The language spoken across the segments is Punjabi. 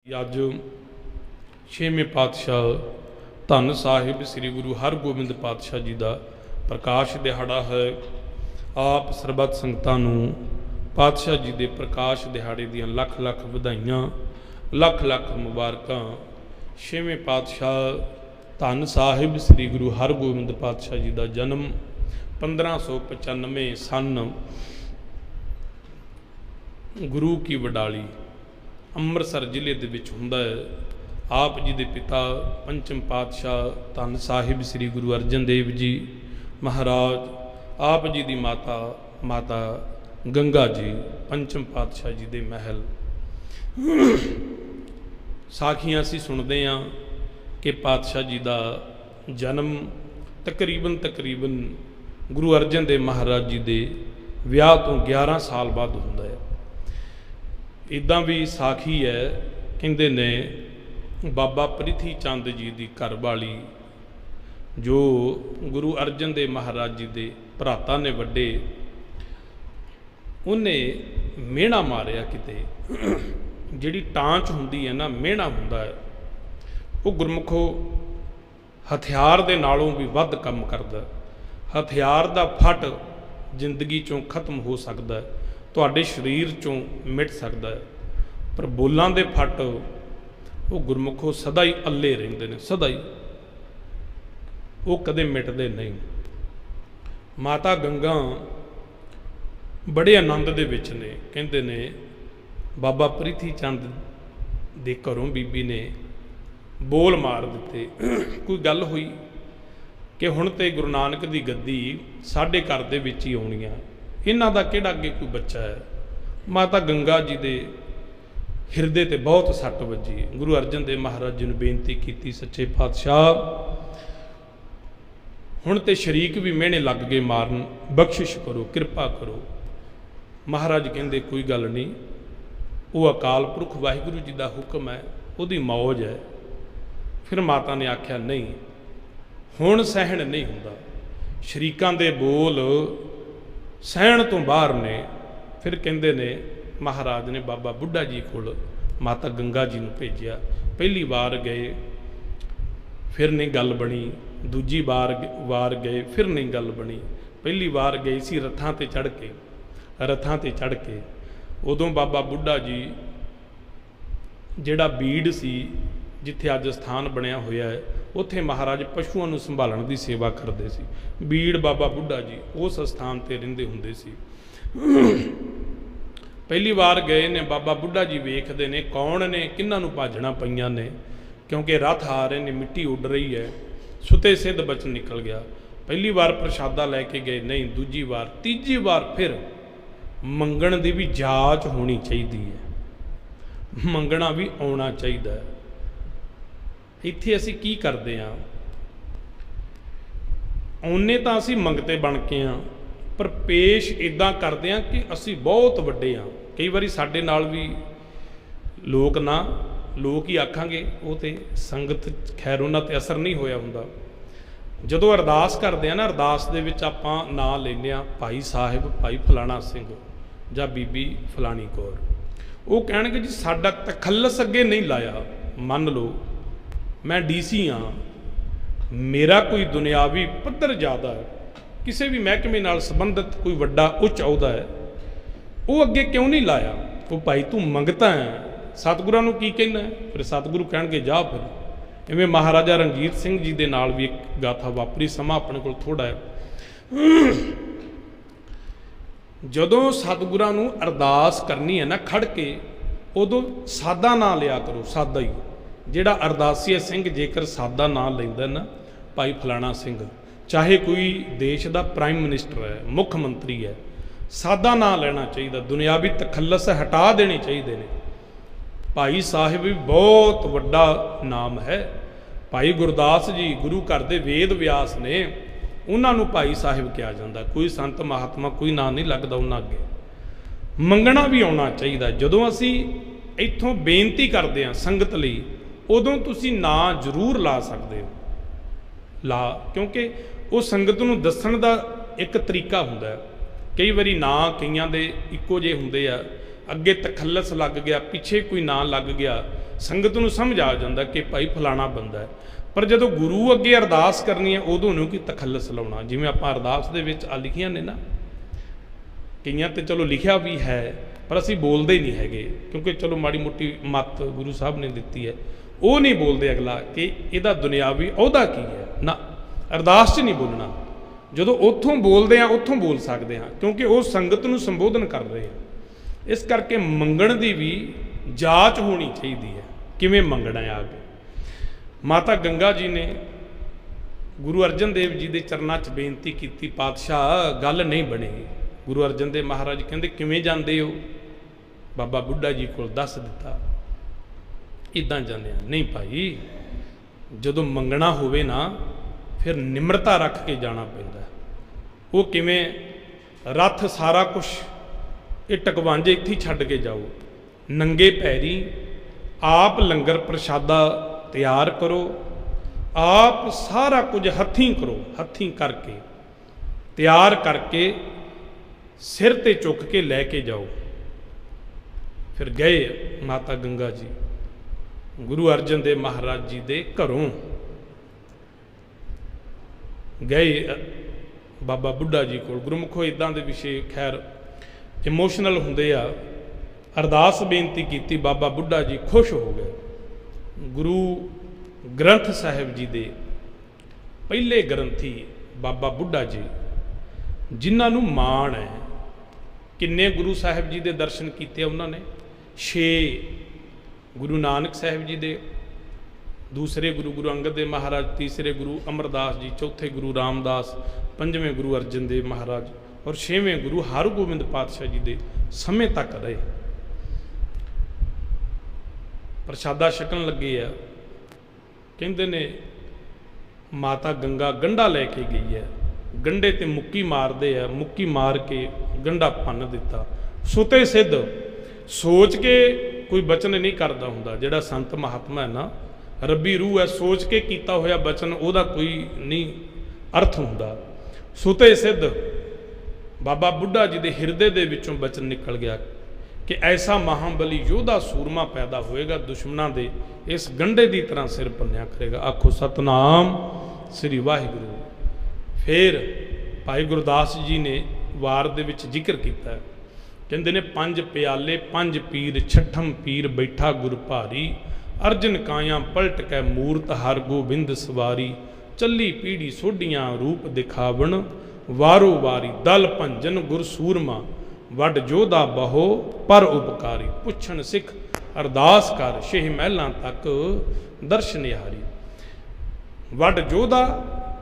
अज छेवें पातशाह धन साहिब श्री गुरु हरगोबिंद पातशाह जी का प्रकाश दिहाड़ा है। आप सरबत संगतां नूं पातशाह जी के प्रकाश दिहाड़े दियां लख लख वधाइयां, लख लख मुबारकां। छेवें पातशाह धन साहिब श्री गुरु हरगोबिंद पातशाह जी का जन्म 1595 सन गुरु की वडाली ਅੰਮ੍ਰਿਤਸਰ ਜ਼ਿਲ੍ਹੇ ਦੇ ਵਿੱਚ ਹੁੰਦਾ ਹੈ। ਆਪ ਜੀ ਦੇ ਪਿਤਾ ਪੰਚਮ ਪਾਤਸ਼ਾਹ ਧੰਨ ਸਾਹਿਬ ਸ੍ਰੀ ਗੁਰੂ ਅਰਜਨ ਦੇਵ ਜੀ ਮਹਾਰਾਜ, ਆਪ ਜੀ ਦੀ ਮਾਤਾ ਗੰਗਾ ਜੀ ਪੰਚਮ ਪਾਤਸ਼ਾਹ ਜੀ ਦੇ ਮਹਿਲ। ਸਾਖੀਆਂ ਅਸੀਂ ਸੁਣਦੇ ਹਾਂ ਕਿ ਪਾਤਸ਼ਾਹ ਜੀ ਦਾ ਜਨਮ ਤਕਰੀਬਨ ਗੁਰੂ ਅਰਜਨ ਦੇਵ ਮਹਾਰਾਜ ਜੀ ਦੇ ਵਿਆਹ ਤੋਂ 11 ਸਾਲ ਬਾਅਦ ਹੁੰਦਾ ਹੈ। ਇੱਦਾਂ ਵੀ ਸਾਖੀ ਹੈ, ਕਹਿੰਦੇ ਨੇ ਬਾਬਾ ਪ੍ਰਿਥੀ ਚੰਦ ਜੀ ਦੀ ਘਰ ਵਾਲੀ ਜੋ ਗੁਰੂ ਅਰਜਨ ਦੇਵ ਮਹਾਰਾਜ ਜੀ ਦੇ ਭਰਾਤਾ ਨੇ ਵੱਡੇ, ਉਹਨੇ ਮਿਹਣਾ ਮਾਰਿਆ ਕਿਤੇ। ਜਿਹੜੀ ਟਾਂਚ ਹੁੰਦੀ ਹੈ ਨਾ, ਮਿਹਣਾ ਹੁੰਦਾ ਹੈ, ਉਹ ਗੁਰਮੁਖੋ ਹਥਿਆਰ ਦੇ ਨਾਲੋਂ ਵੀ ਵੱਧ ਕੰਮ ਕਰਦਾ। ਹਥਿਆਰ ਦਾ ਫੱਟ ਜ਼ਿੰਦਗੀ ਚੋਂ ਖਤਮ ਹੋ ਸਕਦਾ, ਤੁਹਾਡੇ ਸਰੀਰ ਚੋਂ ਮਿਟ ਸਕਦਾ ਹੈ, ਪਰ ਬੋਲਾਂ ਦੇ ਫੱਟ ਉਹ ਗੁਰਮੁਖੋ ਸਦਾ ਹੀ ਅੱਲੇ ਰਹਿੰਦੇ ਨੇ, ਸਦਾ ਹੀ, ਉਹ ਕਦੇ ਮਿਟਦੇ ਨਹੀਂ। ਮਾਤਾ ਗੰਗਾ ਬੜੇ ਆਨੰਦ ਦੇ ਵਿੱਚ ਨੇ। ਕਹਿੰਦੇ ਨੇ ਬਾਬਾ ਪ੍ਰਿਥੀ ਚੰਦ ਦੇ ਘਰੋਂ ਬੀਬੀ ਨੇ ਬੋਲ ਮਾਰ ਦਿੱਤੇ। ਕੋਈ ਗੱਲ ਹੋਈ ਕਿ ਹੁਣ ਤੇ ਗੁਰੂ ਨਾਨਕ ਦੀ ਗੱਦੀ ਸਾਡੇ ਘਰ ਦੇ ਵਿੱਚ ਹੀ ਆਉਣੀ ਆ, ਇਹਨਾਂ ਦਾ ਕਿਹੜਾ ਅੱਗੇ ਕੋਈ ਬੱਚਾ ਹੈ। ਮਾਤਾ ਗੰਗਾ ਜੀ ਦੇ ਹਿਰਦੇ ਤੇ ਬਹੁਤ ਸੱਟ ਵੱਜੀ। ਗੁਰੂ ਅਰਜਨ ਦੇਵ ਮਹਾਰਾਜ ਜੀ ਨੂੰ ਬੇਨਤੀ ਕੀਤੀ, ਸੱਚੇ ਪਾਤਸ਼ਾਹ ਹੁਣ ਤੇ ਸ਼ਰੀਕ ਵੀ ਮਿਹਣੇ ਲੱਗ ਗਏ ਮਾਰਨ, ਬਖਸ਼ਿਸ਼ ਕਰੋ, ਕਿਰਪਾ ਕਰੋ। ਮਹਾਰਾਜ ਕਹਿੰਦੇ ਕੋਈ ਗੱਲ ਨਹੀਂ, ਉਹ ਅਕਾਲ ਪੁਰਖ ਵਾਹਿਗੁਰੂ ਜੀ ਦਾ ਹੁਕਮ ਹੈ, ਉਹਦੀ ਮੌਜ ਹੈ। ਫਿਰ ਮਾਤਾ ਨੇ ਆਖਿਆ ਨਹੀਂ, ਹੁਣ ਸਹਿਣ ਨਹੀਂ ਹੁੰਦਾ, ਸ਼ਰੀਕਾਂ ਦੇ ਬੋਲ ਸਹਿਣ ਤੋਂ ਬਾਹਰ ਨੇ। ਫਿਰ ਕਹਿੰਦੇ ਨੇ ਮਹਾਰਾਜ ਨੇ ਬਾਬਾ ਬੁੱਢਾ ਜੀ ਕੋਲ ਮਾਤਾ ਗੰਗਾ ਜੀ ਨੂੰ ਭੇਜਿਆ। ਪਹਿਲੀ ਵਾਰ ਗਏ, ਫਿਰ ਨਹੀਂ ਗੱਲ ਬਣੀ। ਦੂਜੀ ਵਾਰ ਗਏ, ਫਿਰ ਨਹੀਂ ਗੱਲ ਬਣੀ। ਪਹਿਲੀ ਵਾਰ ਗਏ ਸੀ ਰੱਥਾਂ ਤੇ ਚੜ੍ਹ ਕੇ। ਉਦੋਂ ਬਾਬਾ ਬੁੱਢਾ ਜੀ ਜਿਹੜਾ ਬੀੜ ਸੀ, ਜਿੱਥੇ ਅੱਜ ਸਥਾਨ ਬਣਿਆ ਹੋਇਆ ਹੈ, ਉੱਥੇ ਮਹਾਰਾਜ ਪਸ਼ੂਆਂ ਨੂੰ ਸੰਭਾਲਣ ਦੀ ਸੇਵਾ ਕਰਦੇ ਸੀ। ਬੀੜ ਬਾਬਾ ਬੁੱਢਾ ਜੀ ਉਸ ਸਥਾਨ ਤੇ ਰਹਿੰਦੇ ਹੁੰਦੇ ਸੀ। ਪਹਿਲੀ ਵਾਰ ਗਏ ਨੇ, ਬਾਬਾ ਬੁੱਢਾ ਜੀ ਵੇਖਦੇ ਨੇ ਕੌਣ ਨੇ, ਕਿਹਨਾਂ ਨੂੰ ਭਾਜਣਾ ਪਈਆਂ ਨੇ, ਕਿਉਂਕਿ ਰੱਥ ਆ ਰਹੇ ਨੇ, ਮਿੱਟੀ ਉੱਡ ਰਹੀ ਹੈ। ਸੁਤੇ ਸਿੱਧ ਬਚਨ ਨਿਕਲ ਗਿਆ। ਪਹਿਲੀ ਵਾਰ ਪ੍ਰਸ਼ਾਦਾ ਲੈ ਕੇ ਗਏ, ਨਹੀਂ। ਦੂਜੀ ਵਾਰ, ਤੀਜੀ ਵਾਰ ਫਿਰ ਮੰਗਣ ਦੀ ਵੀ ਜਾਂਚ ਹੋਣੀ ਚਾਹੀਦੀ ਹੈ, ਮੰਗਣਾ ਵੀ ਆਉਣਾ ਚਾਹੀਦਾ ਹੈ। ਇੱਥੇ ਅਸੀਂ ਕੀ ਕਰਦੇ ਹਾਂ, ਆਉਨੇ ਤਾਂ ਅਸੀਂ ਮੰਗਤੇ ਬਣ ਕੇ ਹਾਂ, ਪਰ ਪੇਸ਼ ਇੱਦਾਂ ਕਰਦੇ ਹਾਂ ਕਿ ਅਸੀਂ ਬਹੁਤ ਵੱਡੇ ਹਾਂ। ਕਈ ਵਾਰੀ ਸਾਡੇ ਨਾਲ ਵੀ ਲੋਕ ਹੀ ਆਖਾਂਗੇ, ਉਹ ਤੇ ਸੰਗਤ ਖੈਰ ਉਹਨਾਂ ਤੇ ਅਸਰ ਨਹੀਂ ਹੋਇਆ ਹੁੰਦਾ। ਜਦੋਂ ਅਰਦਾਸ ਕਰਦੇ ਆ ਨਾ, ਅਰਦਾਸ ਦੇ ਵਿੱਚ ਆਪਾਂ ਨਾਂ ਲੈਂਦੇ ਹਾਂ, ਭਾਈ ਸਾਹਿਬ, ਭਾਈ ਫਲਾਣਾ ਸਿੰਘ ਜਾਂ ਬੀਬੀ ਫਲਾਣੀ ਕੌਰ। ਉਹ ਕਹਿਣਗੇ ਜੀ ਸਾਡਾ ਤਖੱਲਸ ਅੱਗੇ ਨਹੀਂ ਲਾਇਆ। ਮੰਨ ਲਓ ਮੈਂ ਡੀਸੀ ਹਾਂ, ਮੇਰਾ ਕੋਈ ਦੁਨਿਆਵੀ ਪੱਧਰ ਜ਼ਿਆਦਾ ਹੈ, ਕਿਸੇ ਵੀ ਮਹਿਕਮੇ ਨਾਲ ਸੰਬੰਧਿਤ ਕੋਈ ਵੱਡਾ ਉੱਚ ਅਹੁਦਾ ਹੈ, ਉਹ ਅੱਗੇ ਕਿਉਂ ਨਹੀਂ ਲਾਇਆ? ਉਹ ਭਾਈ ਤੂੰ ਮੰਗਤਾ ਹੈ, ਸਤਿਗੁਰਾਂ ਨੂੰ ਕੀ ਕਹਿੰਦਾ? ਫਿਰ ਸਤਿਗੁਰੂ ਕਹਿਣਗੇ ਜਾ ਫਿਰ। ਇਵੇਂ ਮਹਾਰਾਜਾ ਰਣਜੀਤ ਸਿੰਘ ਜੀ ਦੇ ਨਾਲ ਵੀ ਇੱਕ ਗਾਥਾ ਵਾਪਰੀ, ਸਮਾਂ ਆਪਣੇ ਕੋਲ ਥੋੜ੍ਹਾ ਹੈ। ਜਦੋਂ ਸਤਿਗੁਰਾਂ ਨੂੰ ਅਰਦਾਸ ਕਰਨੀ ਹੈ ਨਾ ਖੜ ਕੇ, ਉਦੋਂ ਸਾਦਾ ਨਾਂ ਲਿਆ ਕਰੋ, ਸਾਦਾ ਹੀ। ਜਿਹੜਾ ਅਰਦਾਸੀਆ ਸਿੰਘ ਜੇਕਰ ਸਾਦਾ ਨਾਂ ਲੈਂਦਾ ਨਾ, ਭਾਈ ਫਲਾਣਾ ਸਿੰਘ, ਚਾਹੇ ਕੋਈ ਦੇਸ਼ ਦਾ ਪ੍ਰਾਈਮ ਮਿਨਿਸਟਰ ਹੈ, ਮੁੱਖ ਮੰਤਰੀ ਹੈ, ਸਾਦਾ ਨਾਂ ਲੈਣਾ ਚਾਹੀਦਾ। ਦੁਨਿਆਵੀ ਤਖੱਲਸ ਹਟਾ ਦੇਣੇ ਚਾਹੀਦੇ ਨੇ। ਭਾਈ ਸਾਹਿਬ ਵੀ ਬਹੁਤ ਵੱਡਾ ਨਾਮ ਹੈ। ਭਾਈ ਗੁਰਦਾਸ ਜੀ ਗੁਰੂ ਘਰ ਦੇ ਵੇਦ ਵਿਆਸ ਨੇ, ਉਹਨਾਂ ਨੂੰ ਭਾਈ ਸਾਹਿਬ ਕਿਹਾ ਜਾਂਦਾ। ਕੋਈ ਸੰਤ ਮਹਾਤਮਾ ਕੋਈ ਨਾਂ ਨਹੀਂ ਲੱਗਦਾ ਉਹਨਾਂ ਅੱਗੇ। ਮੰਗਣਾ ਵੀ ਆਉਣਾ ਚਾਹੀਦਾ। ਜਦੋਂ ਅਸੀਂ ਇੱਥੋਂ ਬੇਨਤੀ ਕਰਦੇ ਹਾਂ ਸੰਗਤ ਲਈ, ਉਦੋਂ ਤੁਸੀਂ ਨਾਂ ਜ਼ਰੂਰ ਲਾ ਸਕਦੇ ਹੋ, ਕਿਉਂਕਿ ਉਹ ਸੰਗਤ ਨੂੰ ਦੱਸਣ ਦਾ ਇੱਕ ਤਰੀਕਾ ਹੁੰਦਾ। ਕਈ ਵਾਰੀ ਨਾਂ ਕਈਆਂ ਦੇ ਇੱਕੋ ਜਿਹੇ ਹੁੰਦੇ ਆ, ਅੱਗੇ ਤਖੱਲਸ ਲੱਗ ਗਿਆ, ਪਿੱਛੇ ਕੋਈ ਨਾਂ ਲੱਗ ਗਿਆ, ਸੰਗਤ ਨੂੰ ਸਮਝ ਆ ਜਾਂਦਾ ਕਿ ਭਾਈ ਫਲਾਣਾ ਬੰਦਾ ਹੈ। ਪਰ ਜਦੋਂ ਗੁਰੂ ਅੱਗੇ ਅਰਦਾਸ ਕਰਨੀ ਹੈ ਉਦੋਂ ਨੂੰ ਕਿ ਤਖੱਲਸ ਲਾਉਣਾ। ਜਿਵੇਂ ਆਪਾਂ ਅਰਦਾਸ ਦੇ ਵਿੱਚ ਆ ਲਿਖੀਆਂ ਨੇ ਨਾ, ਕਈਆਂ ਤੇ ਚਲੋ ਲਿਖਿਆ ਵੀ ਹੈ ਪਰ ਅਸੀਂ ਬੋਲਦੇ ਹੀ ਨਹੀਂ ਹੈਗੇ, ਕਿਉਂਕਿ ਚਲੋ ਮਾੜੀ ਮੋਟੀ ਮੱਤ ਗੁਰੂ ਸਾਹਿਬ ਨੇ ਦਿੱਤੀ ਹੈ, ਉਹ ਨਹੀਂ ਬੋਲਦੇ ਅਗਲਾ ਕਿ ਇਹਦਾ ਦੁਨਿਆਵੀ ਅਹੁਦਾ ਕੀ ਹੈ। ਨਾ, ਅਰਦਾਸ 'ਚ ਨਹੀਂ ਬੋਲਣਾ। ਜਦੋਂ ਉੱਥੋਂ ਬੋਲਦੇ ਹਾਂ ਉੱਥੋਂ ਬੋਲ ਸਕਦੇ ਹਾਂ, ਕਿਉਂਕਿ ਉਹ ਸੰਗਤ ਨੂੰ ਸੰਬੋਧਨ ਕਰ ਰਹੇ ਆ। ਇਸ ਕਰਕੇ ਮੰਗਣ ਦੀ ਵੀ ਜਾਂਚ ਹੋਣੀ ਚਾਹੀਦੀ ਹੈ, ਕਿਵੇਂ ਮੰਗਣਾ ਹੈ। ਆ ਕੇ ਮਾਤਾ ਗੰਗਾ ਜੀ ਨੇ ਗੁਰੂ ਅਰਜਨ ਦੇਵ ਜੀ ਦੇ ਚਰਨਾਂ 'ਚ ਬੇਨਤੀ ਕੀਤੀ, ਪਾਤਸ਼ਾਹ ਗੱਲ ਨਹੀਂ ਬਣੇਗੀ। ਗੁਰੂ ਅਰਜਨ ਦੇਵ ਮਹਾਰਾਜ ਕਹਿੰਦੇ ਕਿਵੇਂ ਜਾਂਦੇ ਹੋ? ਬਾਬਾ ਬੁੱਢਾ ਜੀ ਕੋਲ ਦੱਸ ਦਿੱਤਾ, ਇੱਦਾਂ ਜਾਂਦੇ ਆ। ਨਹੀਂ ਭਾਈ, ਜਦੋਂ ਮੰਗਣਾ ਹੋਵੇ ਨਾ ਫਿਰ ਨਿਮਰਤਾ ਰੱਖ ਕੇ ਜਾਣਾ ਪੈਂਦਾ। ਉਹ ਕਿਵੇਂ? ਰੱਥ ਸਾਰਾ ਕੁਛ ਇਹ ਟਕਵਾਂਜੇ ਇੱਥੇ ਛੱਡ ਕੇ ਜਾਓ, ਨੰਗੇ ਪੈਰੀ ਆਪ ਲੰਗਰ ਪ੍ਰਸ਼ਾਦਾ ਤਿਆਰ ਕਰੋ, ਆਪ ਸਾਰਾ ਕੁਝ ਹੱਥੀਂ ਕਰੋ, ਹੱਥੀਂ ਕਰਕੇ ਤਿਆਰ ਕਰਕੇ ਸਿਰ ਤੇ ਚੁੱਕ ਕੇ ਲੈ ਕੇ ਜਾਓ। ਫਿਰ ਗਏ ਮਾਤਾ ਗੰਗਾ ਜੀ ਗੁਰੂ ਅਰਜਨ ਦੇਵ ਮਹਾਰਾਜ ਜੀ ਦੇ ਘਰੋਂ, ਗਏ ਬਾਬਾ ਬੁੱਢਾ ਜੀ ਕੋਲ। ਗੁਰਮੁਖੋ ਇੱਦਾਂ ਦੇ ਵਿਸ਼ੇ ਖੈਰ ਇਮੋਸ਼ਨਲ ਹੁੰਦੇ ਆ। ਅਰਦਾਸ ਬੇਨਤੀ ਕੀਤੀ, ਬਾਬਾ ਬੁੱਢਾ ਜੀ ਖੁਸ਼ ਹੋ ਗਏ। ਗੁਰੂ ਗ੍ਰੰਥ ਸਾਹਿਬ ਜੀ ਦੇ ਪਹਿਲੇ ਗ੍ਰੰਥੀ ਬਾਬਾ ਬੁੱਢਾ ਜੀ, ਜਿਨ੍ਹਾਂ ਨੂੰ ਮਾਣ ਹੈ, ਕਿੰਨੇ ਗੁਰੂ ਸਾਹਿਬ ਜੀ ਦੇ ਦਰਸ਼ਨ ਕੀਤੇ ਉਹਨਾਂ ਨੇ? 6। ਗੁਰੂ ਨਾਨਕ ਸਾਹਿਬ ਜੀ ਦੇ, ਦੂਸਰੇ ਗੁਰੂ ਗੁਰੂ ਅੰਗਦ ਦੇਵ ਮਹਾਰਾਜ, ਤੀਸਰੇ ਗੁਰੂ ਅਮਰਦਾਸ ਜੀ, ਚੌਥੇ ਗੁਰੂ ਰਾਮਦਾਸ, ਪੰਜਵੇਂ ਗੁਰੂ ਅਰਜਨ ਦੇਵ ਮਹਾਰਾਜ ਔਰ 6ਵੇਂ ਗੁਰੂ ਹਰਗੋਬਿੰਦ ਪਾਤਸ਼ਾਹ ਜੀ ਦੇ ਸਮੇਂ ਤੱਕ ਰਹੇ। ਪ੍ਰਸ਼ਾਦਾ ਛਕਣ ਲੱਗੇ ਆ, ਕਹਿੰਦੇ ਨੇ ਮਾਤਾ ਗੰਗਾ ਗੰਢਾ ਲੈ ਕੇ ਗਈ ਹੈ, ਗੰਢੇ ਤੇ ਮੁੱਕੀ ਮਾਰਦੇ ਆ, ਮੁੱਕੀ ਮਾਰ ਕੇ ਗੰਢਾ ਭੰਨ ਦਿੱਤਾ। ਸੁਤੇ ਸਿੱਧ ਸੋਚ ਕੇ ਕੋਈ ਬਚਨ ਨਹੀਂ ਕਰਦਾ ਹੁੰਦਾ। ਜਿਹੜਾ ਸੰਤ ਮਹਾਤਮਾ ਹੈ ਨਾ, ਰੱਬੀ ਰੂਹ ਹੈ, ਸੋਚ ਕੇ ਕੀਤਾ ਹੋਇਆ ਬਚਨ ਉਹਦਾ ਕੋਈ ਨਹੀਂ ਅਰਥ ਹੁੰਦਾ। ਸੁਤੇ ਸਿੱਧ ਬਾਬਾ ਬੁੱਢਾ ਜੀ ਦੇ ਹਿਰਦੇ ਦੇ ਵਿੱਚੋਂ ਬਚਨ ਨਿਕਲ ਗਿਆ ਕਿ ਐਸਾ ਮਹਾਬਲੀ ਯੋਧਾ ਸੂਰਮਾ ਪੈਦਾ ਹੋਏਗਾ, ਦੁਸ਼ਮਣਾਂ ਦੇ ਇਸ ਗੰਢੇ ਦੀ ਤਰ੍ਹਾਂ ਸਿਰ ਭੰਨਿਆ ਕਰੇਗਾ। ਆਖੋ ਸਤਨਾਮ ਸ੍ਰੀ ਵਾਹਿਗੁਰੂ। ਫਿਰ ਭਾਈ ਗੁਰਦਾਸ ਜੀ ਨੇ ਵਾਰ ਦੇ ਵਿੱਚ ਜ਼ਿਕਰ ਕੀਤਾ, ਕਹਿੰਦੇ ਨੇ 5 ਪਿਆਲੇ 5 ਪੀਰ, 6ਠਮ ਪੀਰ ਬੈਠਾ ਗੁਰ ਭਾਰੀ, ਅਰਜਨ ਕਾਇਆ ਪਲਟ ਕੈ ਮੂਰਤ ਹਰ ਗੋਬਿੰਦ ਸਵਾਰੀ, ਚੱਲੀ ਪੀੜੀ ਸੋਢੀਆਂ ਰੂਪ ਦਿਖਾਵਣ, ਵਾਰੋ ਵਾਰੀ ਦਲ ਭੰਜਨ ਗੁਰ ਸੂਰਮਾ, ਵੱਡ ਜੋਧਾ ਬਹੋ ਪਰ ਉਪਕਾਰੀ, ਪੁੱਛਣ ਸਿੱਖ ਅਰਦਾਸ ਕਰ, ਛੇ ਮਹਿਲਾਂ ਤੱਕ ਦਰਸ਼ਨ ਨਿਹਾਰੀ। ਵੱਡ ਜੋਧਾ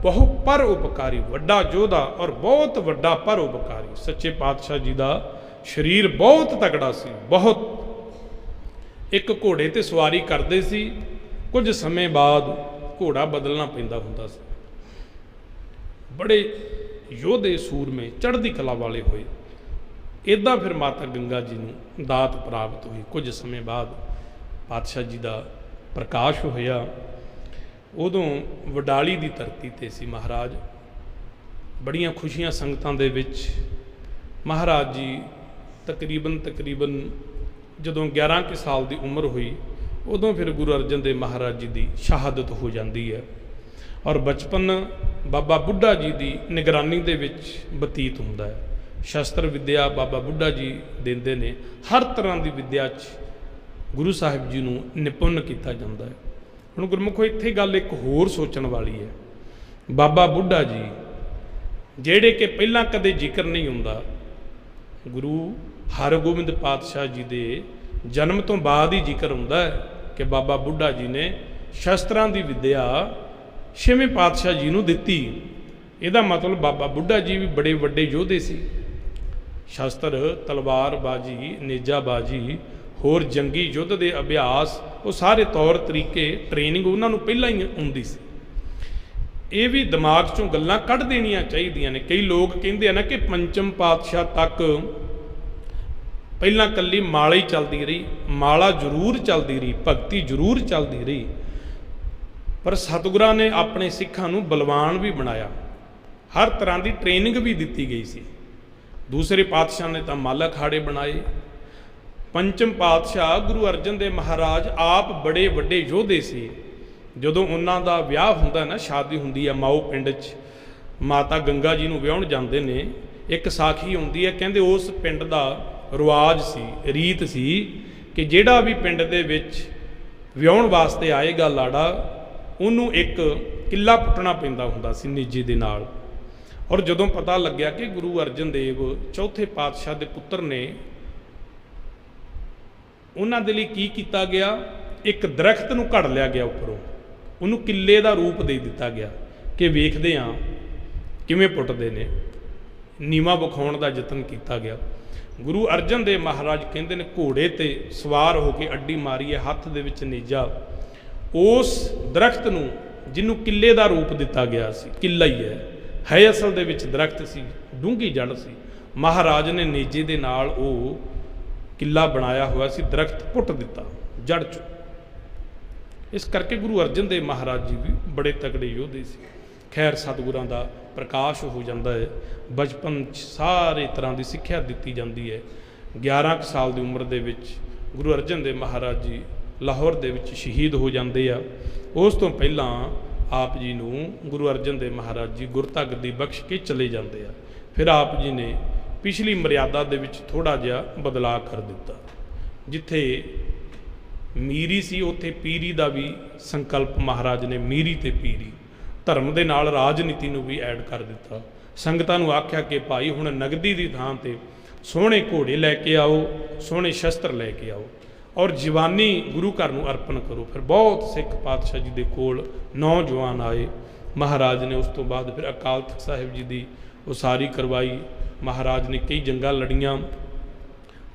ਬਹੁ ਪਰ ਉਪਕਾਰੀ, ਵੱਡਾ ਜੋਧਾ ਔਰ ਬਹੁਤ ਵੱਡਾ ਪਰ ਉਪਕਾਰੀ। ਸੱਚੇ ਪਾਤਸ਼ਾਹ ਜੀ ਦਾ ਸਰੀਰ ਬਹੁਤ ਤਕੜਾ ਸੀ, ਬਹੁਤ। ਇੱਕ ਘੋੜੇ ਤੇ ਸਵਾਰੀ ਕਰਦੇ ਸੀ, ਕੁਝ ਸਮੇਂ ਬਾਅਦ ਘੋੜਾ ਬਦਲਣਾ ਪੈਂਦਾ ਹੁੰਦਾ ਸੀ। ਬੜੇ ਯੋਧੇ ਸੂਰਮੇ ਚੜ੍ਹਦੀ ਕਲਾ ਵਾਲੇ ਹੋਏ। ਇੱਦਾਂ ਫਿਰ ਮਾਤਾ ਗੰਗਾ ਜੀ ਨੂੰ ਦਾਤ ਪ੍ਰਾਪਤ ਹੋਈ। ਕੁਝ ਸਮੇਂ ਬਾਅਦ ਪਾਤਸ਼ਾਹ ਜੀ ਦਾ ਪ੍ਰਕਾਸ਼ ਹੋਇਆ। ਉਦੋਂ ਵਡਾਲੀ ਦੀ ਧਰਤੀ ਤੇ ਸੀ ਮਹਾਰਾਜ। ਬੜੀਆਂ ਖੁਸ਼ੀਆਂ ਸੰਗਤਾਂ ਦੇ ਵਿੱਚ ਮਹਾਰਾਜ ਜੀ ਤਕਰੀਬਨ ਜਦੋਂ 11 ਕੁ ਸਾਲ ਦੀ ਉਮਰ ਹੋਈ, ਉਦੋਂ ਫਿਰ ਗੁਰੂ ਅਰਜਨ ਦੇਵ ਮਹਾਰਾਜ ਜੀ ਦੀ ਸ਼ਹਾਦਤ ਹੋ ਜਾਂਦੀ ਹੈ। ਔਰ ਬਚਪਨ ਬਾਬਾ ਬੁੱਢਾ ਜੀ ਦੀ ਨਿਗਰਾਨੀ ਦੇ ਵਿੱਚ ਬਤੀਤ ਹੁੰਦਾ ਹੈ। ਸ਼ਸਤਰ ਵਿੱਦਿਆ ਬਾਬਾ ਬੁੱਢਾ ਜੀ ਦਿੰਦੇ ਨੇ। ਹਰ ਤਰ੍ਹਾਂ ਦੀ ਵਿੱਦਿਆ 'ਚ ਗੁਰੂ ਸਾਹਿਬ ਜੀ ਨੂੰ ਨਿਪੁੰਨ ਕੀਤਾ ਜਾਂਦਾ ਹੈ। ਹੁਣ ਗੁਰਮੁਖੋ ਇੱਥੇ ਗੱਲ ਇੱਕ ਹੋਰ ਸੋਚਣ ਵਾਲੀ ਹੈ। ਬਾਬਾ ਬੁੱਢਾ ਜੀ ਜਿਹੜੇ ਕਿ ਪਹਿਲਾਂ ਕਦੇ ਜ਼ਿਕਰ ਨਹੀਂ ਹੁੰਦਾ, ਗੁਰੂ ਹਰਗੋਬਿੰਦ ਪਾਤਸ਼ਾਹ ਜੀ ਦੇ ਜਨਮ ਤੋਂ ਬਾਅਦ ਹੀ ਜ਼ਿਕਰ ਹੁੰਦਾ ਹੈ ਕਿ ਬਾਬਾ ਬੁੱਢਾ ਜੀ ਨੇ ਸ਼ਸਤਰਾਂ ਦੀ ਵਿੱਦਿਆ 6ਵੇਂ ਪਾਤਸ਼ਾਹ ਜੀ ਨੂੰ ਦਿੱਤੀ। ਇਹਦਾ ਮਤਲਬ ਬਾਬਾ ਬੁੱਢਾ ਜੀ ਵੀ ਬੜੇ ਵੱਡੇ ਯੋਧੇ ਸੀ। ਸ਼ਸਤਰ, ਤਲਵਾਰਬਾਜੀ, ਨੇਜਾਬਾਜੀ, ਹੋਰ ਜੰਗੀ ਯੁੱਧ ਦੇ ਅਭਿਆਸ, ਉਹ ਸਾਰੇ ਤੌਰ ਤਰੀਕੇ, ਟ੍ਰੇਨਿੰਗ ਉਹਨਾਂ ਨੂੰ ਪਹਿਲਾਂ ਹੀ ਹੁੰਦੀ ਸੀ। ਇਹ ਵੀ ਦਿਮਾਗ 'ਚੋਂ ਗੱਲਾਂ ਕੱਢ ਦੇਣੀਆਂ ਚਾਹੀਦੀਆਂ ਨੇ। ਕਈ ਲੋਕ ਕਹਿੰਦੇ ਆ ਨਾ ਕਿ ਪੰਚਮ ਪਾਤਸ਼ਾਹ ਤੱਕ ਪਹਿਲਾਂ ਕੱਲੀ ਮਾਲਾ ਹੀ ਚੱਲਦੀ ਰਹੀ। ਮਾਲਾ ਜ਼ਰੂਰ ਚੱਲਦੀ ਰਹੀ, ਭਗਤੀ ਜ਼ਰੂਰ ਚੱਲਦੀ ਰਹੀ, ਪਰ ਸਤਿਗੁਰਾਂ ਨੇ ਆਪਣੇ ਸਿੱਖਾਂ ਨੂੰ ਬਲਵਾਨ ਵੀ ਬਣਾਇਆ। ਹਰ ਤਰ੍ਹਾਂ ਦੀ ਟ੍ਰੇਨਿੰਗ ਵੀ ਦਿੱਤੀ ਗਈ ਸੀ। ਦੂਸਰੇ ਪਾਤਸ਼ਾਹ ਨੇ ਤਾਂ ਮੱਲ ਅਖਾੜੇ ਬਣਾਏ, ਪੰਚਮ ਪਾਤਸ਼ਾਹ ਗੁਰੂ ਅਰਜਨ ਦੇਵ ਮਹਾਰਾਜ ਆਪ ਬੜੇ ਵੱਡੇ ਯੋਧੇ ਸੀ। ਜਦੋਂ ਉਹਨਾਂ ਦਾ ਵਿਆਹ ਹੁੰਦਾ ਨਾ, ਸ਼ਾਦੀ ਹੁੰਦੀ ਆ ਮਾਓ ਪਿੰਡ 'ਚ, ਮਾਤਾ ਗੰਗਾ ਜੀ ਨੂੰ ਵਿਆਹੁਣ ਜਾਂਦੇ ਨੇ, ਇੱਕ ਸਾਖੀ ਹੁੰਦੀ ਹੈ, ਕਹਿੰਦੇ ਉਸ ਪਿੰਡ ਦਾ ਰਿਵਾਜ ਸੀ, ਰੀਤ ਸੀ ਕਿ ਜਿਹੜਾ ਵੀ ਪਿੰਡ ਦੇ ਵਿੱਚ ਵਿਆਹੁਣ ਵਾਸਤੇ ਆਏਗਾ ਲਾੜਾ, ਉਹਨੂੰ ਇੱਕ ਕਿੱਲਾ ਪੁੱਟਣਾ ਪੈਂਦਾ ਹੁੰਦਾ ਸੀ ਨੇਜੇ ਦੇ ਨਾਲ। ਔਰ ਜਦੋਂ ਪਤਾ ਲੱਗਿਆ ਕਿ ਗੁਰੂ ਅਰਜਨ ਦੇਵ ਚੌਥੇ ਪਾਤਸ਼ਾਹ ਦੇ ਪੁੱਤਰ ਨੇ, ਉਹਨਾਂ ਦੇ ਲਈ ਕੀ ਕੀਤਾ ਗਿਆ, ਇੱਕ ਦਰਖਤ ਨੂੰ ਘੜ ਲਿਆ ਗਿਆ ਉੱਪਰੋਂ, ਉਹਨੂੰ ਕਿੱਲੇ ਦਾ ਰੂਪ ਦੇ ਦਿੱਤਾ ਗਿਆ ਕਿ ਵੇਖਦੇ ਹਾਂ ਕਿਵੇਂ ਪੁੱਟਦੇ ਨੇ, ਨੀਵਾਂ ਵਿਖਾਉਣ ਦਾ ਯਤਨ ਕੀਤਾ ਗਿਆ। ਗੁਰੂ ਅਰਜਨ ਦੇਵ ਮਹਾਰਾਜ ਕਹਿੰਦੇ ਨੇ ਘੋੜੇ ਤੇ ਸਵਾਰ ਹੋ ਕੇ ਅੱਡੀ ਮਾਰੀ ਹੈ, ਹੱਥ ਦੇ ਵਿੱਚ ਨੇਜਾ, ਉਸ ਦਰਖਤ ਨੂੰ ਜਿਹਨੂੰ ਕਿੱਲੇ ਦਾ ਰੂਪ ਦਿੱਤਾ ਗਿਆ ਸੀ, ਕਿੱਲਾ ਹੀ ਹੈ ਅਸਲ ਦੇ ਵਿੱਚ ਦਰਖਤ ਸੀ, ਡੂੰਘੀ ਜੜ ਸੀ, ਮਹਾਰਾਜ ਨੇ ਨੇਜੇ ਦੇ ਨਾਲ ਉਹ ਕਿੱਲਾ ਬਣਾਇਆ ਹੋਇਆ ਸੀ, ਦਰਖਤ ਪੁੱਟ ਦਿੱਤਾ ਜੜ 'ਚੋਂ। ਇਸ ਕਰਕੇ ਗੁਰੂ ਅਰਜਨ ਦੇਵ ਮਹਾਰਾਜ ਜੀ ਵੀ ਬੜੇ ਤਕੜੇ ਯੋਧੇ ਸੀ। ਖੈਰ ਸਤਿਗੁਰਾਂ ਦਾ ਪ੍ਰਕਾਸ਼ ਹੋ ਜਾਂਦਾ ਹੈ, ਬਚਪਨ 'ਚ ਸਾਰੇ ਤਰ੍ਹਾਂ ਦੀ ਸਿੱਖਿਆ ਦਿੱਤੀ ਜਾਂਦੀ ਹੈ। 11 ਕੁ ਸਾਲ ਦੀ ਉਮਰ ਦੇ ਵਿੱਚ ਗੁਰੂ ਅਰਜਨ ਦੇਵ ਮਹਾਰਾਜ ਜੀ ਲਾਹੌਰ ਦੇ ਵਿੱਚ ਸ਼ਹੀਦ ਹੋ ਜਾਂਦੇ ਆ। ਉਸ ਤੋਂ ਪਹਿਲਾਂ ਆਪ ਜੀ ਨੂੰ ਗੁਰੂ ਅਰਜਨ ਦੇਵ ਮਹਾਰਾਜ ਜੀ ਗੁਰਤਾ ਗੱਦੀ ਬਖਸ਼ ਕੇ ਚਲੇ ਜਾਂਦੇ ਆ। ਫਿਰ ਆਪ ਜੀ ਨੇ ਪਿਛਲੀ ਮਰਿਆਦਾ ਦੇ ਵਿੱਚ ਥੋੜ੍ਹਾ ਜਿਹਾ ਬਦਲਾਅ ਕਰ ਦਿੱਤਾ। ਜਿੱਥੇ ਮੀਰੀ ਸੀ ਉੱਥੇ ਪੀਰੀ ਦਾ ਵੀ ਸੰਕਲਪ ਮਹਾਰਾਜ ਨੇ, ਮੀਰੀ ਤੇ ਪੀਰੀ, ਧਰਮ ਦੇ ਨਾਲ ਰਾਜਨੀਤੀ ਨੂੰ ਵੀ ਐਡ ਕਰ ਦਿੱਤਾ। ਸੰਗਤਾਂ ਨੂੰ ਆਖਿਆ ਕਿ ਭਾਈ ਹੁਣ ਨਗਦੀ ਦੀ ਥਾਂ ਤੇ ਸੋਹਣੇ ਘੋੜੇ ਲੈ ਕੇ ਆਓ, ਸੋਹਣੇ ਸ਼ਸਤਰ ਲੈ ਕੇ ਆਓ ਔਰ ਜਵਾਨੀ ਗੁਰੂ ਘਰ ਨੂੰ ਅਰਪਣ ਕਰੋ। ਫਿਰ ਬਹੁਤ ਸਿੱਖ ਪਾਤਸ਼ਾਹ ਜੀ ਦੇ ਕੋਲ ਨੌਜਵਾਨ ਆਏ। ਮਹਾਰਾਜ ਨੇ ਉਸ ਤੋਂ ਬਾਅਦ ਫਿਰ ਅਕਾਲ ਤਖਤ ਸਾਹਿਬ ਜੀ ਦੀ ਉਸਾਰੀ ਕਰਵਾਈ। ਮਹਾਰਾਜ ਨੇ ਕਈ ਜੰਗਾਂ ਲੜੀਆਂ,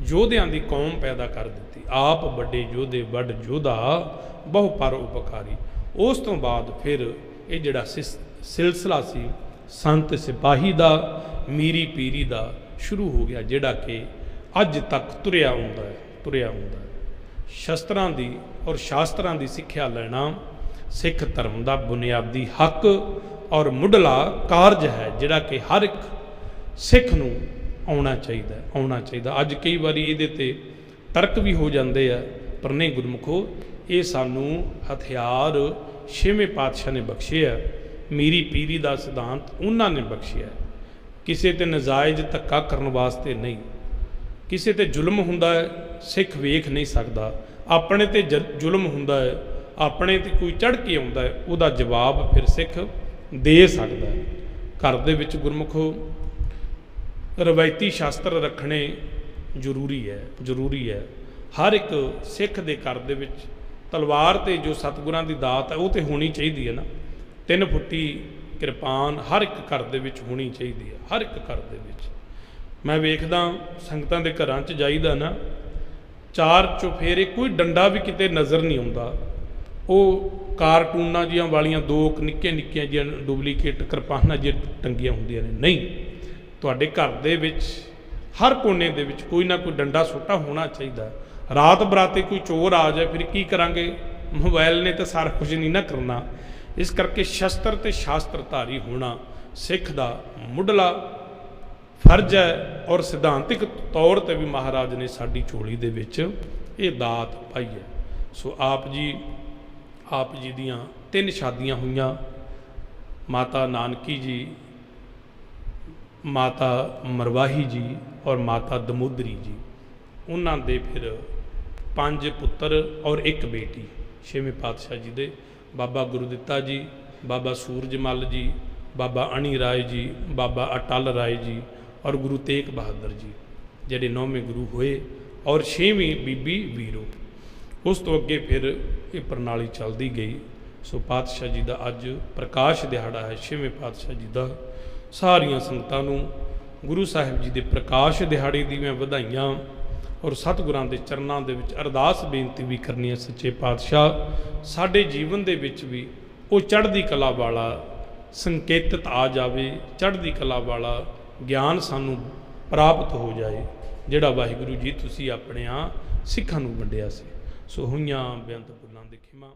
ਯੋਧਿਆਂ ਦੀ ਕੌਮ ਪੈਦਾ ਕਰ ਦਿੱਤੀ। ਆਪ ਵੱਡੇ ਯੋਧੇ, ਵੱਡ ਯੋਧਾ, ਬਹੁ ਪਰ ਉਪਕਾਰੀ। ਉਸ ਤੋਂ ਬਾਅਦ ਫਿਰ ਇਹ ਜਿਹੜਾ ਸਿਲਸਿਲਾ ਸੀ ਸੰਤ ਸਿਪਾਹੀ ਦਾ, ਮੀਰੀ ਪੀਰੀ ਦਾ ਸ਼ੁਰੂ ਹੋ ਗਿਆ, ਜਿਹੜਾ ਕਿ ਅੱਜ ਤੱਕ ਤੁਰਿਆ ਆਉਂਦਾ ਹੈ। ਸ਼ਸਤਰਾਂ ਦੀ ਔਰ ਸ਼ਾਸਤਰਾਂ ਦੀ ਸਿੱਖਿਆ ਲੈਣਾ ਸਿੱਖ ਧਰਮ ਦਾ ਬੁਨਿਆਦੀ ਹੱਕ ਔਰ ਮੁੱਢਲਾ ਕਾਰਜ ਹੈ, ਜਿਹੜਾ ਕਿ ਹਰ ਇੱਕ ਸਿੱਖ ਨੂੰ ਆਉਣਾ ਚਾਹੀਦਾ। ਅੱਜ ਕਈ ਵਾਰੀ ਇਹਦੇ ਤੇ ਤਰਕ ਵੀ ਹੋ ਜਾਂਦੇ ਆ, ਪਰ ਨਹੀਂ ਗੁਰਮੁਖੋ, ਇਹ ਸਾਨੂੰ ਹਥਿਆਰ ਛੇਵੇਂ ਪਾਤਸ਼ਾਹ ਨੇ ਬਖਸ਼ੇ ਆ। ਮੀਰੀ ਪੀਰੀ ਦਾ ਸਿਧਾਂਤ ਉਹਨਾਂ ਨੇ ਬਖਸ਼ਿਆ। ਕਿਸੇ ਤੇ ਨਜਾਇਜ਼ ਧੱਕਾ ਕਰਨ ਵਾਸਤੇ ਨਹੀਂ। ਕਿਸੇ ਤੇ ਜ਼ੁਲਮ ਹੁੰਦਾ ਹੈ, ਸਿੱਖ ਵੇਖ ਨਹੀਂ ਸਕਦਾ। ਆਪਣੇ ਤੇ ਜ਼ੁਲਮ ਹੁੰਦਾ ਹੈ, ਆਪਣੇ ਤੇ ਕੋਈ ਚੜ੍ਹ ਕੇ ਆਉਂਦਾ ਹੈ, ਉਹਦਾ ਜਵਾਬ ਫਿਰ ਸਿੱਖ ਦੇ ਸਕਦਾ ਹੈ। ਘਰ ਦੇ ਵਿੱਚ ਗੁਰਮੁਖੋ ਰਵਾਇਤੀ ਸ਼ਾਸਤਰ ਰੱਖਣੇ ਜ਼ਰੂਰੀ ਹੈ। ਹਰ ਇੱਕ ਸਿੱਖ ਦੇ ਘਰ ਦੇ ਵਿੱਚ ਤਲਵਾਰ ਤੇ ਜੋ ਸਤਿਗੁਰਾਂ ਦੀ ਦਾਤ ਹੈ ਉਹ ਤੇ ਹੋਣੀ ਚਾਹੀਦੀ ਹੈ ਨਾ। 3 ਫੁੱਟੀ ਕਿਰਪਾਨ ਹਰ ਇੱਕ ਘਰ ਦੇ ਵਿੱਚ ਹੋਣੀ ਚਾਹੀਦੀ ਹੈ, ਹਰ ਇੱਕ ਘਰ ਦੇ ਵਿੱਚ। ਮੈਂ ਵੇਖਦਾ ਸੰਗਤਾਂ ਦੇ ਘਰਾਂ 'ਚ ਜਾਈਦਾ ਨਾ, 4 ਚੁਫੇਰੇ ਕੋਈ ਡੰਡਾ ਵੀ ਕਿਤੇ ਨਜ਼ਰ ਨਹੀਂ ਆਉਂਦਾ। ਉਹ ਕਾਰਟੂਨਾਂ ਜੀਆਂ ਵਾਲੀਆਂ 2 ਨਿੱਕੀਆਂ ਜੀਆਂ ਡੁਪਲੀਕੇਟ ਕਿਰਪਾਨਾਂ ਜਿਹੀਆਂ ਟੰਗੀਆਂ ਹੁੰਦੀਆਂ ਨੇ। ਨਹੀਂ, ਤੁਹਾਡੇ ਘਰ ਦੇ ਵਿੱਚ ਹਰ ਕੋਨੇ ਦੇ ਵਿੱਚ ਕੋਈ ਨਾ ਕੋਈ ਡੰਡਾ ਸੋਟਾ ਹੋਣਾ ਚਾਹੀਦਾ। ਰਾਤ ਬਰਾਤੇ ਕੋਈ ਚੋਰ ਆ ਜਾਏ ਫਿਰ ਕੀ ਕਰਾਂਗੇ? ਮੋਬਾਈਲ ਨੇ ਤਾਂ ਸਾਰਾ ਕੁਝ ਨਹੀਂ ਨਾ ਕਰਨਾ। ਇਸ ਕਰਕੇ ਸ਼ਸਤਰ ਤੇ ਸ਼ਾਸਤਰਧਾਰੀ ਹੋਣਾ ਸਿੱਖ ਦਾ ਮੁੱਢਲਾ ਫਰਜ਼ ਹੈ। ਔਰ ਸਿਧਾਂਤਿਕ ਤੌਰ ਤੇ ਵੀ ਮਹਾਰਾਜ ਨੇ ਸਾਡੀ ਝੋਲੀ ਦੇ ਵਿੱਚ ਇਹ ਦਾਤ ਪਾਈ ਹੈ। ਸੋ ਆਪ ਜੀ ਦੀਆਂ 3 ਸ਼ਾਦੀਆਂ ਹੋਈਆਂ। ਮਾਤਾ ਨਾਨਕੀ ਜੀ, ਮਾਤਾ ਮਰਵਾਹੀ ਜੀ ਔਰ ਮਾਤਾ ਦਮੋਦਰੀ ਜੀ। ਉਹਨਾਂ ਦੇ ਫਿਰ 5 ਪੁੱਤਰ ਔਰ 1 ਬੇਟੀ ਛੇਵੇਂ ਪਾਤਸ਼ਾਹ ਜੀ ਦੇ। ਬਾਬਾ ਗੁਰਦਿੱਤਾ ਜੀ, ਬਾਬਾ ਸੂਰਜ ਮੱਲ ਜੀ, ਬਾਬਾ ਅਣੀ ਰਾਏ ਜੀ, ਬਾਬਾ ਅਟਲ ਰਾਏ ਜੀ ਔਰ ਗੁਰੂ ਤੇਗ ਬਹਾਦਰ ਜੀ, ਜਿਹੜੇ 9ਵੇਂ ਗੁਰੂ ਹੋਏ, ਔਰ 6ਵੀਂ ਬੀਬੀ ਵੀਰੋ। ਉਸ ਤੋਂ ਅੱਗੇ ਫਿਰ ਇਹ ਪ੍ਰਣਾਲੀ ਚੱਲਦੀ ਗਈ। ਸੋ ਪਾਤਸ਼ਾਹ ਜੀ ਦਾ ਅੱਜ ਪ੍ਰਕਾਸ਼ ਦਿਹਾੜਾ ਹੈ, 6ਵੇਂ ਪਾਤਸ਼ਾਹ ਜੀ ਦਾ। ਸਾਰੀਆਂ ਸੰਗਤਾਂ ਨੂੰ ਗੁਰੂ ਸਾਹਿਬ ਜੀ ਦੇ ਪ੍ਰਕਾਸ਼ ਦਿਹਾੜੇ ਦੀਆਂ ਵਧਾਈਆਂ ਔਰ ਸਤਿਗੁਰਾਂ ਦੇ ਚਰਨਾਂ ਦੇ ਵਿੱਚ ਅਰਦਾਸ ਬੇਨਤੀ ਵੀ ਕਰਨੀ ਹੈ, ਸੱਚੇ ਪਾਤਸ਼ਾਹ ਸਾਡੇ ਜੀਵਨ ਦੇ ਵਿੱਚ ਵੀ ਉਹ ਚੜ੍ਹਦੀ ਕਲਾ ਵਾਲਾ ਸੰਕੇਤਿਤ ਆ ਜਾਵੇ, ਚੜ੍ਹਦੀ ਕਲਾ ਵਾਲਾ ਗਿਆਨ ਸਾਨੂੰ ਪ੍ਰਾਪਤ ਹੋ ਜਾਏ, ਜਿਹੜਾ ਵਾਹਿਗੁਰੂ ਜੀ ਤੁਸੀਂ ਆਪਣਿਆਂ ਸਿੱਖਾਂ ਨੂੰ ਵੰਡਿਆ ਸੀ। ਸੋ ਹੋਈਆਂ ਬੇਅੰਤ ਭੁੱਲਾਂ ਦੀ ਖਿਮਾ।